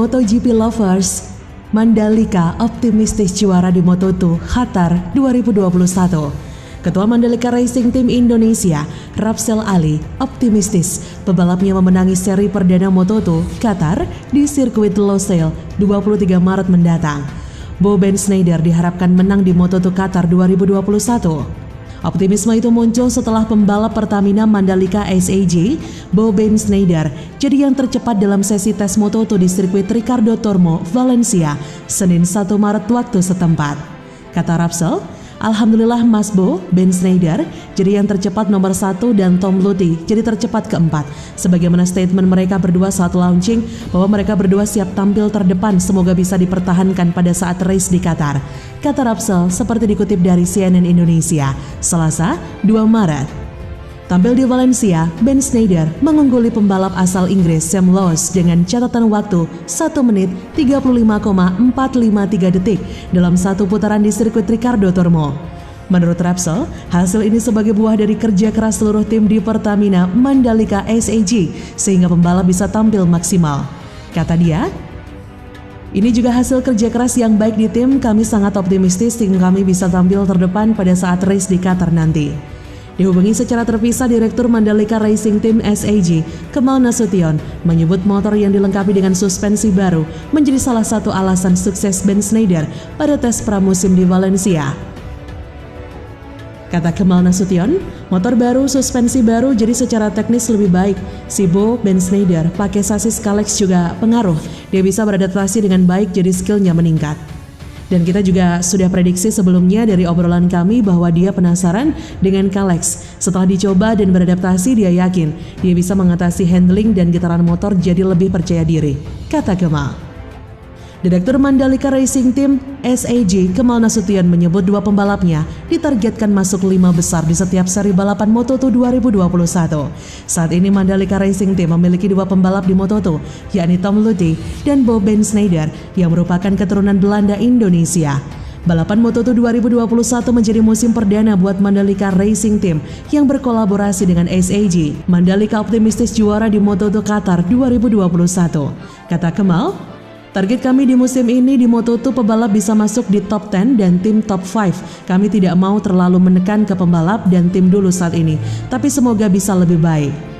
MotoGP lovers, Mandalika optimistis juara di Moto2 Qatar 2021. Ketua Mandalika Racing Team Indonesia, Rapsel Ali, optimistis pebalapnya memenangi seri perdana Moto2 Qatar di sirkuit Losail 23 Maret mendatang. Bo Ben Sneijder diharapkan menang di Moto2 Qatar 2021. Optimisme itu muncul setelah pembalap Pertamina Mandalika SAG, Bo Ben Sneijder, jadi yang tercepat dalam sesi tes Moto2 di sirkuit Ricardo Tormo, Valencia, Senin 1 Maret waktu setempat. Kata Rapsel, alhamdulillah Mas Bo Ben Sneijder jadi yang tercepat nomor 1 dan Tom Luthi jadi tercepat keempat. Sebagaimana statement mereka berdua saat launching bahwa mereka berdua siap tampil terdepan, semoga bisa dipertahankan pada saat race di Qatar. Kata Rapsel seperti dikutip dari CNN Indonesia, Selasa 2 Maret. Tampil di Valencia, Ben Sneijder mengungguli pembalap asal Inggris Sam Lowes dengan catatan waktu 1 menit 35,453 detik dalam satu putaran di sirkuit Ricardo Tormo. Menurut Rapsel, hasil ini sebagai buah dari kerja keras seluruh tim di Pertamina Mandalika SAG sehingga pembalap bisa tampil maksimal. Kata dia, ini juga hasil kerja keras yang baik di tim, kami sangat optimistis tim kami bisa tampil terdepan pada saat race di Qatar nanti. Dihubungi secara terpisah Direktur Mandalika Racing Team SAG, Kemal Nasution, menyebut motor yang dilengkapi dengan suspensi baru menjadi salah satu alasan sukses Ben Sneijder pada tes pramusim di Valencia. Kata Kemal Nasution, motor baru, suspensi baru, jadi secara teknis lebih baik. Si Bo Ben Sneijder pakai sasis Kalex juga pengaruh. Dia bisa beradaptasi dengan baik, jadi skillnya meningkat. Dan kita juga sudah prediksi sebelumnya dari obrolan kami bahwa dia penasaran dengan Kalex. Setelah dicoba dan beradaptasi, dia yakin dia bisa mengatasi handling dan getaran motor jadi lebih percaya diri, kata Kemal. Direktur Mandalika Racing Team SAG Kemal Nasution menyebut dua pembalapnya ditargetkan masuk 5 besar di setiap seri balapan Moto2 2021. Saat ini Mandalika Racing Team memiliki 2 pembalap di Moto2, yakni Tom Luthi dan Bo Ben Sneijder yang merupakan keturunan Belanda Indonesia. Balapan Moto2 2021 menjadi musim perdana buat Mandalika Racing Team yang berkolaborasi dengan SAG. Mandalika optimistis juara di Moto2 Qatar 2021. Kata Kemal, target kami di musim ini di Moto2 pebalap bisa masuk di top 10 dan tim top 5. Kami tidak mau terlalu menekan ke pembalap dan tim dulu saat ini, tapi semoga bisa lebih baik.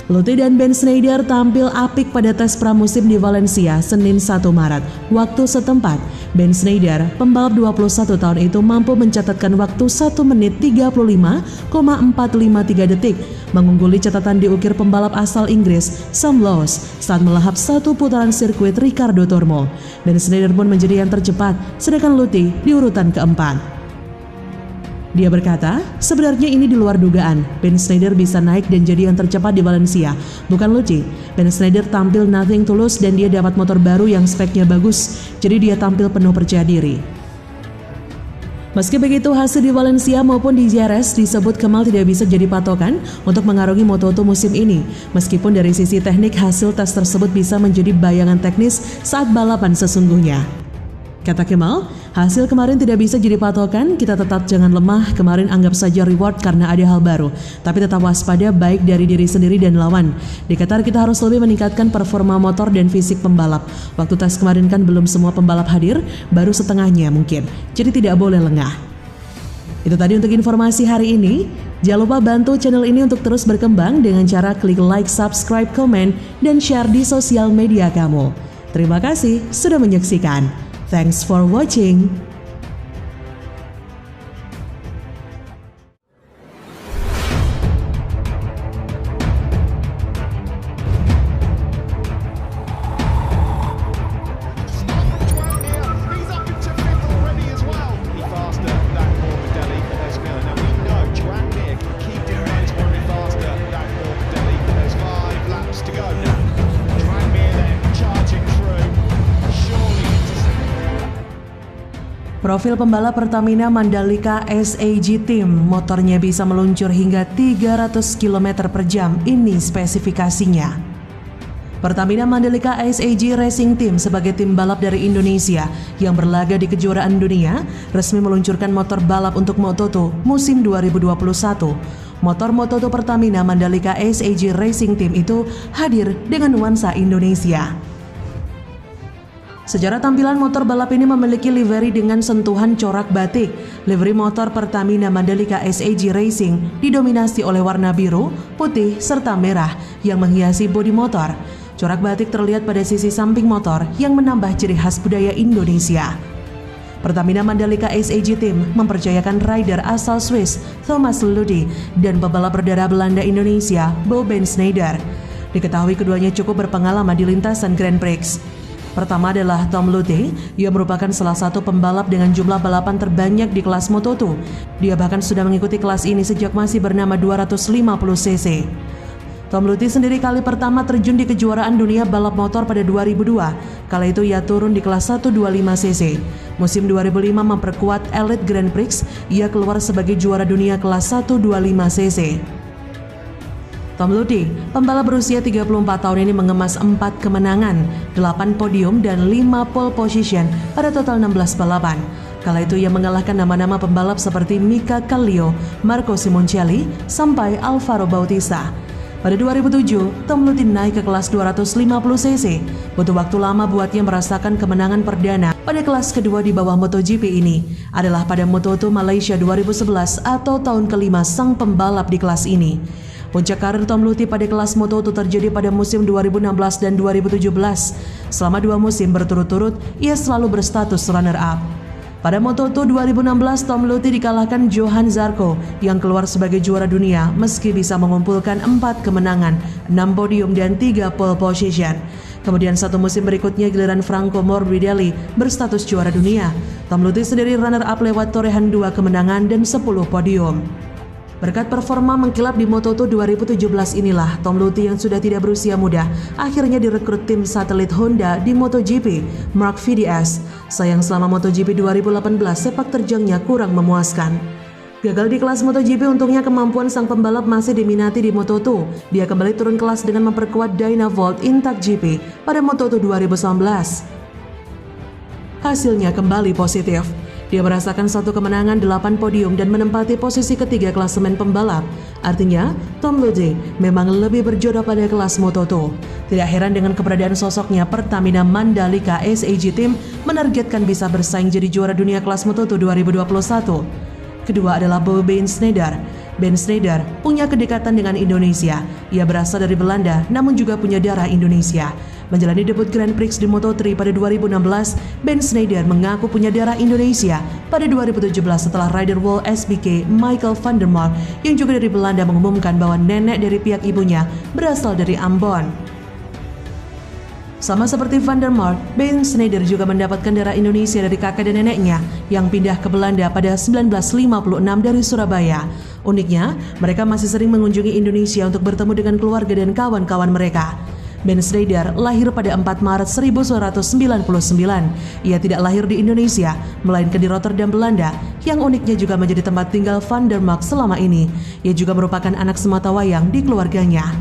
Luthi dan Ben Sneijder tampil apik pada tes pramusim di Valencia Senin 1 Maret waktu setempat. Ben Sneijder, pembalap 21 tahun itu mampu mencatatkan waktu 1 menit 35,453 detik, mengungguli catatan diukir pembalap asal Inggris Sam Lowes saat melahap satu putaran sirkuit Ricardo Tormo. Ben Sneijder pun menjadi yang tercepat, sedangkan Luthi di urutan keempat. Dia berkata, sebenarnya ini di luar dugaan. Ben Sneijder bisa naik dan jadi yang tercepat di Valencia, bukan Luthi. Ben Sneijder tampil nothing tulus dan dia dapat motor baru yang speknya bagus, jadi dia tampil penuh percaya diri. Meski begitu, hasil di Valencia maupun di Jerez disebut Kemal tidak bisa jadi patokan untuk mengarungi Moto2 musim ini. Meskipun dari sisi teknik hasil tes tersebut bisa menjadi bayangan teknis saat balapan sesungguhnya. Kata Kemal, hasil kemarin tidak bisa jadi patokan, kita tetap jangan lemah, kemarin anggap saja reward karena ada hal baru. Tapi tetap waspada baik dari diri sendiri dan lawan. Di Qatar kita harus lebih meningkatkan performa motor dan fisik pembalap. Waktu tes kemarin kan belum semua pembalap hadir, baru setengahnya mungkin. Jadi tidak boleh lengah. Itu tadi untuk informasi hari ini. Jangan lupa bantu channel ini untuk terus berkembang dengan cara klik like, subscribe, komen, dan share di sosial media kamu. Terima kasih sudah menyaksikan. Thanks for watching. Profil pembalap Pertamina Mandalika SAG Team, motornya bisa meluncur hingga 300 km per jam, ini spesifikasinya. Pertamina Mandalika SAG Racing Team sebagai tim balap dari Indonesia yang berlaga di kejuaraan dunia resmi meluncurkan motor balap untuk Moto2 musim 2021. Motor Moto2 Pertamina Mandalika SAG Racing Team itu hadir dengan nuansa Indonesia. Secara tampilan, motor balap ini memiliki livery dengan sentuhan corak batik. Livery motor Pertamina Mandalika SAG Racing didominasi oleh warna biru, putih, serta merah yang menghiasi bodi motor. Corak batik terlihat pada sisi samping motor yang menambah ciri khas budaya Indonesia. Pertamina Mandalika SAG Team mempercayakan rider asal Swiss Thomas Lüthi dan pebalap berdarah Belanda Indonesia Bo Bendsneyder. Diketahui keduanya cukup berpengalaman di lintasan Grand Prix. Pertama adalah Tom Lüthi, ia merupakan salah satu pembalap dengan jumlah balapan terbanyak di kelas Moto2. Dia bahkan sudah mengikuti kelas ini sejak masih bernama 250cc. Tom Lüthi sendiri kali pertama terjun di kejuaraan dunia balap motor pada 2002. Kala itu ia turun di kelas 125cc. Musim 2005 memperkuat Elite Grand Prix, ia keluar sebagai juara dunia kelas 125cc. Tom Lüthi, pembalap berusia 34 tahun ini mengemas 4 kemenangan, 8 podium dan 5 pole position pada total 16 balapan. Kala itu ia mengalahkan nama-nama pembalap seperti Mika Kallio, Marco Simoncelli, sampai Alvaro Bautista. Pada 2007, Tom Lüthi naik ke kelas 250cc. Butuh waktu lama buatnya merasakan kemenangan perdana pada kelas kedua di bawah MotoGP ini adalah pada Moto2 Malaysia 2011 atau tahun kelima sang pembalap di kelas ini. Puncak karir Tom Lüthi pada kelas Moto2 terjadi pada musim 2016 dan 2017. Selama 2 musim berturut-turut, ia selalu berstatus runner-up. Pada Moto2 2016, Tom Lüthi dikalahkan Johan Zarco yang keluar sebagai juara dunia meski bisa mengumpulkan 4 kemenangan, 6 podium dan 3 pole position. Kemudian satu musim berikutnya giliran Franco Morbidelli berstatus juara dunia. Tom Lüthi sendiri runner-up lewat torehan 2 kemenangan dan 10 podium. Berkat performa mengkilap di Moto2 2017 inilah Tom Lüthi yang sudah tidak berusia muda akhirnya direkrut tim satelit Honda di MotoGP, Mark VDS. Sayang selama MotoGP 2018 sepak terjangnya kurang memuaskan. Gagal di kelas MotoGP, untungnya kemampuan sang pembalap masih diminati di Moto2. Dia kembali turun kelas dengan memperkuat Dynavolt Intact GP pada Moto2 2019. Hasilnya kembali positif. Dia merasakan 1 kemenangan, 8 podium dan menempati posisi ketiga klasemen pembalap. Artinya, Tom Lüthi memang lebih berjodoh pada kelas Moto2. Tidak heran dengan keberadaan sosoknya, Pertamina Mandalika SAG Team menargetkan bisa bersaing jadi juara dunia kelas Moto2 2021. Kedua adalah Bo Bendsneyder. Bendsneyder punya kedekatan dengan Indonesia. Ia berasal dari Belanda namun juga punya darah Indonesia. Menjalani debut Grand Prix di Moto3 pada 2016, Bendsneyder mengaku punya darah Indonesia pada 2017 setelah rider World SBK Michael van der Mark yang juga dari Belanda mengumumkan bahwa nenek dari pihak ibunya berasal dari Ambon. Sama seperti van der Mark, Bendsneyder juga mendapatkan darah Indonesia dari kakek dan neneknya yang pindah ke Belanda pada 1956 dari Surabaya. Uniknya, mereka masih sering mengunjungi Indonesia untuk bertemu dengan keluarga dan kawan-kawan mereka. Bendsneyder lahir pada 4 Maret 1999. Ia tidak lahir di Indonesia, melainkan di Rotterdam, Belanda, yang uniknya juga menjadi tempat tinggal van der Mark selama ini. Ia juga merupakan anak sematawayang di keluarganya.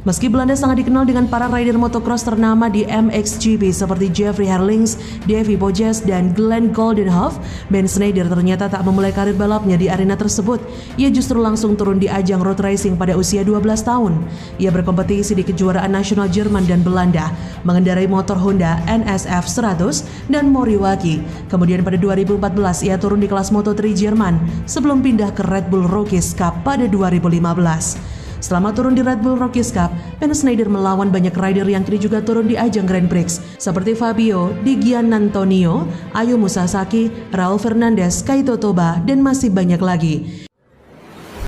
Meski Belanda sangat dikenal dengan para rider motocross ternama di MXGP seperti Jeffrey Herlings, Davy Bojes, dan Glenn Goldenhoff, Bendsneyder ternyata tak memulai karir balapnya di arena tersebut. Ia justru langsung turun di ajang road racing pada usia 12 tahun. Ia berkompetisi di kejuaraan nasional Jerman dan Belanda, mengendarai motor Honda NSF 100 dan Moriwaki. Kemudian pada 2014 ia turun di kelas Moto3 Jerman sebelum pindah ke Red Bull Rookies Cup pada 2015. Selama turun di Red Bull Rookies Cup, Bendsneyder melawan banyak rider yang kini juga turun di ajang Grand Prix seperti Fabio Di Giannantonio, Ayumu Sasaki, Raul Fernandez, Kaito Toba, dan masih banyak lagi.